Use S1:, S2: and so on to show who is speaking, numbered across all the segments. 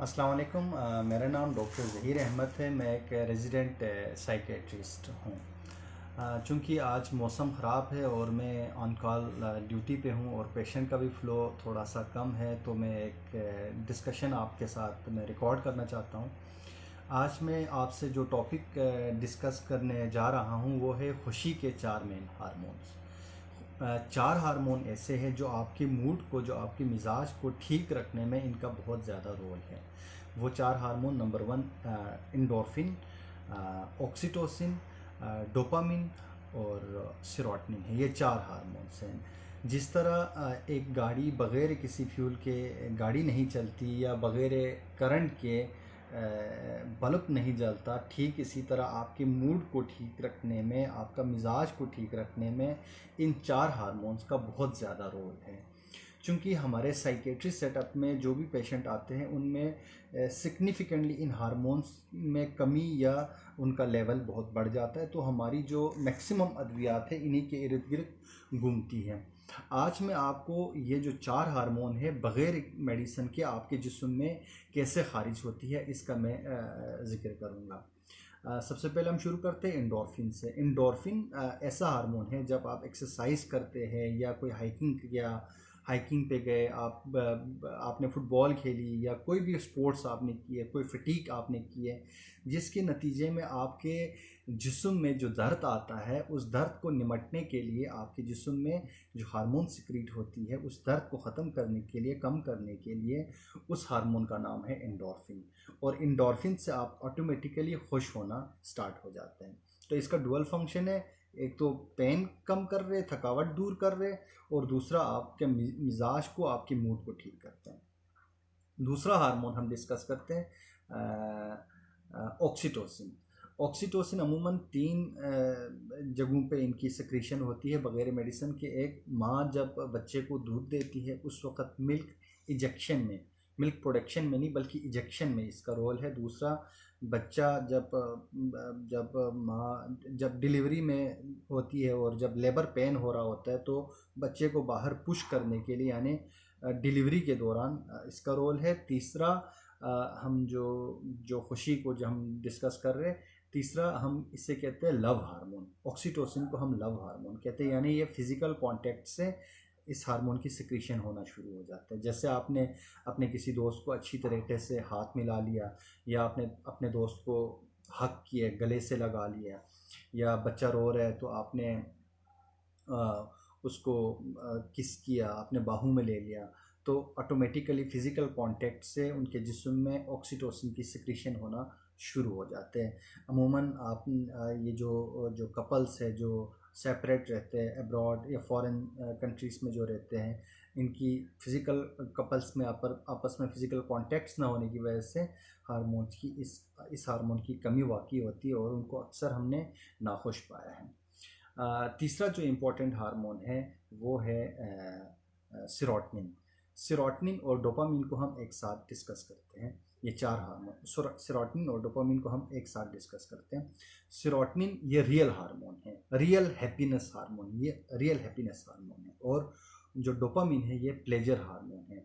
S1: अस्सलाम वालेकुम। मेरा नाम डॉक्टर ज़हीर अहमद है। मैं एक रेजिडेंट साइकेट्रिस्ट हूँ। चूँकि आज मौसम ख़राब है और मैं ऑन कॉल ड्यूटी पे हूँ और पेशेंट का भी फ़्लो थोड़ा सा कम है, तो मैं एक डिस्कशन आपके साथ मैं रिकॉर्ड करना चाहता हूँ। आज मैं आपसे जो टॉपिक डिस्कस करने जा रहा हूँ वो है खुशी के 4 मेन हार्मोन्स। 4 हार्मोन ऐसे हैं जो आपके मूड को, जो आपके मिजाज को ठीक रखने में इनका बहुत ज़्यादा रोल है। वो 4 hormone number 1 endorphin, oxytocin, dopamine और सेरोटोनिन है। ये 4 हार्मोन्स हैं। जिस तरह एक गाड़ी बग़ैर किसी फ्यूल के गाड़ी नहीं चलती या बग़ैर करंट के बल्ब नहीं जलता, ठीक इसी तरह आपके मूड को ठीक रखने में, आपका मिजाज को ठीक रखने में इन 4 हार्मोन्स का बहुत ज़्यादा रोल है। चूँकि हमारे साइकेट्री सेटअप में जो भी पेशेंट आते हैं उनमें सिग्निफिकेंटली इन हार्मोन्स में कमी या उनका लेवल बहुत बढ़ जाता है, तो हमारी जो मैक्सिमम अद्वियात है इन्हीं के इर्द गिर्द घूमती हैं। आज मैं आपको ये जो 4 हार्मोन है बग़ैर मेडिसिन के आपके जिस्म में कैसे खारिज होती है इसका मैं ज़िक्र करूँगा। सबसे पहले हम शुरू करते हैं एंडोर्फिन से। एंडोर्फिन ऐसा हार्मोन है, जब आप एक्सरसाइज करते हैं या कोई हाइकिंग पे गए, आपने फुटबॉल खेली या कोई भी स्पोर्ट्स आपने किए, कोई फटीक आपने की है, जिसके नतीजे में आपके जिस्म में जो दर्द आता है, उस दर्द को निमटने के लिए आपके जिस्म में जो हार्मोन सिक्रीट होती है, उस दर्द को ख़त्म करने के लिए, कम करने के लिए, उस हार्मोन का नाम है एंडोर्फिन। और एंडोर्फिन से आप ऑटोमेटिकली खुश होना स्टार्ट हो जाते हैं। तो इसका डुअल फंक्शन है, एक तो पेन कम कर रहे, थकावट दूर कर रहे, और दूसरा आपके मिजाज को, आपके मूड को ठीक करते हैं। दूसरा हार्मोन हम डिस्कस करते हैं ऑक्सीटोसिन। ऑक्सीटोसिन अमूमन 3 जगहों पे इनकी सिक्रीशन होती है बग़ैर मेडिसिन के। एक, माँ जब बच्चे को दूध देती है उस वक़्त मिल्क इजेक्शन में, मिल्क प्रोडक्शन में नहीं बल्कि इजेक्शन में इसका रोल है। दूसरा, बच्चा जब डिलीवरी में होती है और जब लेबर पेन हो रहा होता है, तो बच्चे को बाहर पुश करने के लिए, यानी डिलीवरी के दौरान इसका रोल है। तीसरा, हम जो खुशी को जो हम डिस्कस कर रहे हैं, तीसरा हम इसे कहते हैं लव हार्मोन। ऑक्सीटोसिन को हम लव हार्मोन कहते हैं, यानी ये फिज़िकल कांटेक्ट से इस हार्मोन की सिक्रीशन होना शुरू हो जाता है। जैसे आपने अपने किसी दोस्त को अच्छी तरीके से हाथ मिला लिया, या आपने अपने दोस्त को हक किया, गले से लगा लिया, या बच्चा रो रहा है तो आपने उसको किस किया, आपने बाहों में ले लिया, तो ऑटोमेटिकली फ़िज़िकल कांटेक्ट से उनके जिस्म में ऑक्सीटोसिन की सिक्रीशन होना शुरू हो जाते हैं। अमूमन आप ये जो कपल्स है जो सेपरेट रहते हैं अब्रॉड या फॉरेन कंट्रीज़ में जो रहते हैं, इनकी फ़िज़िकल कपल्स में आपस में फ़िज़िकल कांटेक्ट्स ना होने की वजह से हार्मोन्स की इस हार्मोन की कमी वाक़ई होती है और उनको अक्सर हमने नाखुश पाया है। तीसरा जो इम्पोर्टेंट हार्मोन है वो है सेरोटोनिन। सेरोटोनिन और डोपामिन को हम एक साथ डिस्कस करते हैं। ये 4 हार्मोन, सेरोटोनिन और डोपामिन को हम एक साथ डिस्कस करते हैं। सेरोटोनिन ये रियल हार्मोन है, रियल हैप्पीनेस हार्मोन, ये रियल हैप्पीनेस हार्मोन है। और जो डोपामिन है ये प्लेजर हार्मोन है।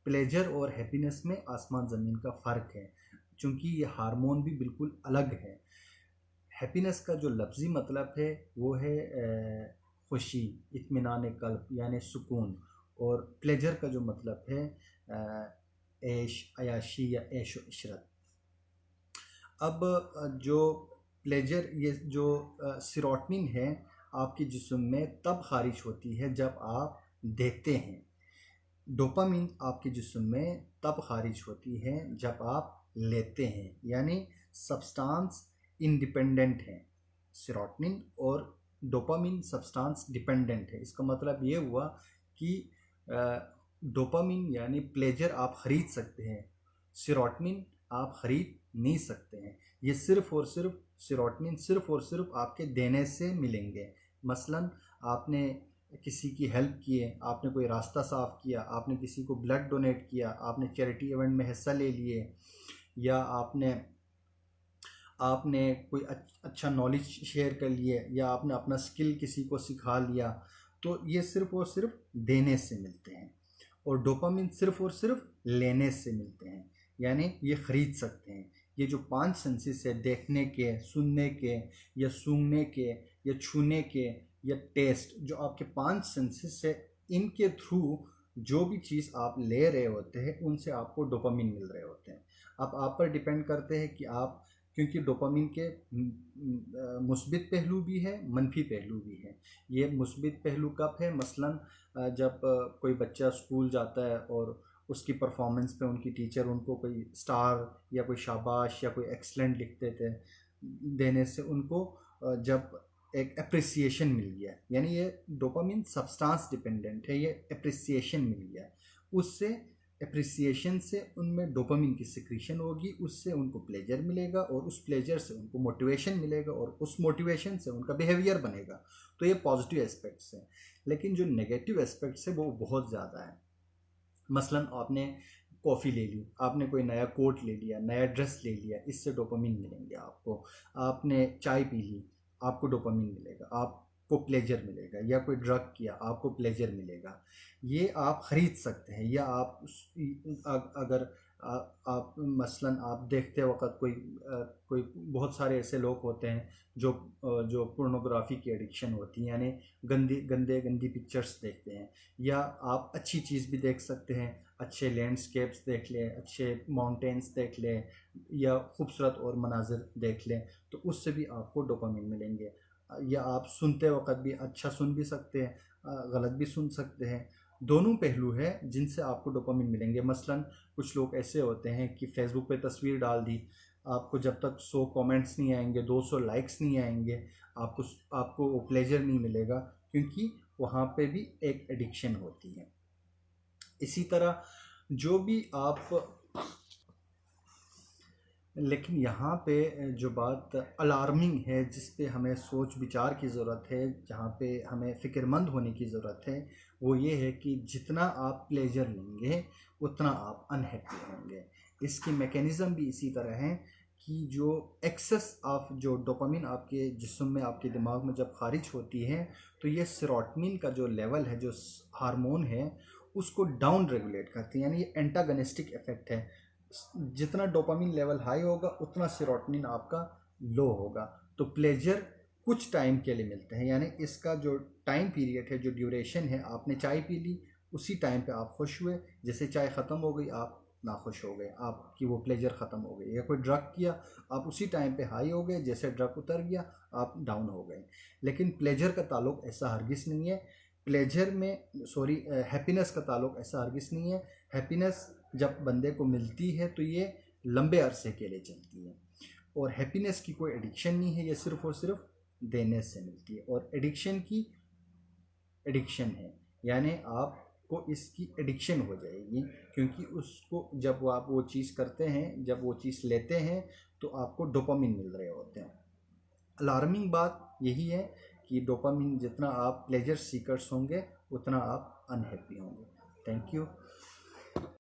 S1: प्लेजर और हैप्पीनेस में आसमान ज़मीन का फ़र्क है, चूँकि ये हार्मोन भी बिल्कुल अलग है। हैप्पीनेस का जो लफ्ज़ी मतलब है वो है खुशी, इत्मीनान क़ल्ब यानी सुकून, और प्लेजर का जो मतलब है ऐश, अयाशी या ऐश व इशरत। अब जो प्लेजर, ये जो सेरोटोनिन है आपके जिस्म में तब खारिज होती है जब आप देते हैं। डोपामिन आपके जिस्म में तब खारिज होती है जब आप लेते हैं, यानी सब्सटेंस इंडिपेंडेंट है। सेरोटोनिन और डोपामिन सब्सटेंस डिपेंडेंट है। इसका मतलब ये हुआ कि डोपामिन यानी प्लेजर आप ख़रीद सकते हैं, सेरोटोनिन आप ख़रीद नहीं सकते हैं। ये सिर्फ़ और सिर्फ सेरोटोनिन सिर्फ़ और सिर्फ आपके देने से मिलेंगे। मसलन आपने किसी की हेल्प की है, आपने कोई रास्ता साफ़ किया, आपने किसी को ब्लड डोनेट किया, आपने चैरिटी इवेंट में हिस्सा ले लिए, या आपने कोई अच्छा नॉलेज शेयर कर लिए, या आपने अपना स्किल किसी को सिखा लिया, तो ये सिर्फ़ और सिर्फ देने से मिलते हैं। और डोपामिन सिर्फ़ और सिर्फ लेने से मिलते हैं। यानी ये ख़रीद सकते हैं। ये जो 5 सेंसेस है, देखने के, सुनने के, या सूंघने के, या छूने के, या टेस्ट, जो आपके 5 सेंसेस है, इनके थ्रू जो भी चीज़ आप ले रहे होते हैं उनसे आपको डोपामिन मिल रहे होते हैं। अब आप पर डिपेंड करते हैं कि आप, क्योंकि डोपामिन के मुस्बित पहलू भी है, मनफी पहलू भी है। ये मुस्बित पहलू कब है? मसलन जब कोई बच्चा स्कूल जाता है और उसकी परफॉर्मेंस पे उनकी टीचर उनको कोई स्टार या कोई शाबाश या कोई एक्सलेंट लिख देते देने से उनको जब एक अप्रिसिएशन मिल गया, यानी ये डोपामिन सब्सटेंस डिपेंडेंट है, ये अप्रिसिएशन मिल गया, उससे अप्रिसिएशन से उनमें डोपामिन की सिक्रीशन होगी, उससे उनको प्लेजर मिलेगा और उस प्लेजर से उनको मोटिवेशन मिलेगा और उस मोटिवेशन से उनका बिहेवियर बनेगा। तो ये पॉजिटिव एस्पेक्ट्स हैं। लेकिन जो नेगेटिव एस्पेक्ट्स है वो बहुत ज़्यादा है। मसलन आपने कॉफ़ी ले ली, आपने कोई नया कोट ले लिया, नया ड्रेस ले लिया, इससे डोपामिन मिलेंगे आपको। आपने चाय पी ली, आपको डोपामिन मिलेगा, आपको प्लेजर मिलेगा। या कोई ड्रग किया, आपको प्लेजर मिलेगा। ये आप ख़रीद सकते हैं। या आप अगर आप मसलन आप देखते वक्त कोई बहुत सारे ऐसे लोग होते हैं जो पोर्नोग्राफी की एडिक्शन होती है, यानी गंदी पिक्चर्स देखते हैं। या आप अच्छी चीज़ भी देख सकते हैं, अच्छे लैंडस्केप्स देख लें, अच्छे माउंटेन्स देख लें, या खूबसूरत और मनाजिर देख लें, तो उससे भी आपको डोपामिन मिलेंगे। या आप सुनते वक्त भी अच्छा सुन भी सकते हैं, गलत भी सुन सकते हैं। दोनों पहलू है जिनसे आपको डोपामिन मिलेंगे। मसलन कुछ लोग ऐसे होते हैं कि फेसबुक पे तस्वीर डाल दी, आपको जब तक 100 कमेंट्स नहीं आएंगे, 200 लाइक्स नहीं आएंगे, आपको वो प्लेजर नहीं मिलेगा, क्योंकि वहाँ पे भी एक एडिक्शन होती है। इसी तरह जो भी आप, लेकिन यहाँ पे जो बात अलार्मिंग है, जिस पे हमें सोच विचार की ज़रूरत है, जहाँ पे हमें फ़िक्रमंद होने की ज़रूरत है, वो ये है कि जितना आप प्लेजर लेंगे उतना आप अनहैप्पी होंगे। इसकी मैकेनिज़्म भी इसी तरह है कि जो एक्सेस ऑफ जो डोपामिन आपके जिस्म में, आपके दिमाग में जब खारिज होती है, तो ये सेरोटोनिन का जो लेवल है, जो हार्मोन है, उसको डाउन रेगुलेट करती है। यानी ये एंटागनिस्टिक इफ़ेक्ट है। जितना डोपामिन लेवल हाई होगा उतना सेरोटोनिन आपका लो होगा। तो प्लेजर कुछ टाइम के लिए मिलते हैं, यानी इसका जो टाइम पीरियड है, जो ड्यूरेशन है, आपने चाय पी ली, उसी टाइम पे आप खुश हुए, जैसे चाय ख़त्म हो गई आप नाखुश हो गए, आपकी वो प्लेजर ख़त्म हो गई। या कोई ड्रग किया, आप उसी टाइम पे हाई हो गए, जैसे ड्रग उतर गया आप डाउन हो गए। लेकिन प्लेजर का ताल्लुक ऐसा हरगिज़ नहीं है। प्लेजर में हैप्पीनेस का ताल्लुक ऐसा हरगिज़ नहीं है। हैप्पीनेस जब बंदे को मिलती है तो ये लंबे अरसे के लिए चलती है, और हैप्पीनेस की कोई एडिक्शन नहीं है, ये सिर्फ़ और सिर्फ देने से मिलती है। और एडिक्शन की एडिक्शन है, यानी आपको इसकी एडिक्शन हो जाएगी, क्योंकि उसको जब आप वो चीज़ करते हैं, जब वो चीज़ लेते हैं, तो आपको डोपामिन मिल रहे होते हैं। अलार्मिंग बात यही है कि डोपामिन जितना आप प्लेजर सीकर्स होंगे उतना आप अनहैप्पी होंगे। Thank you.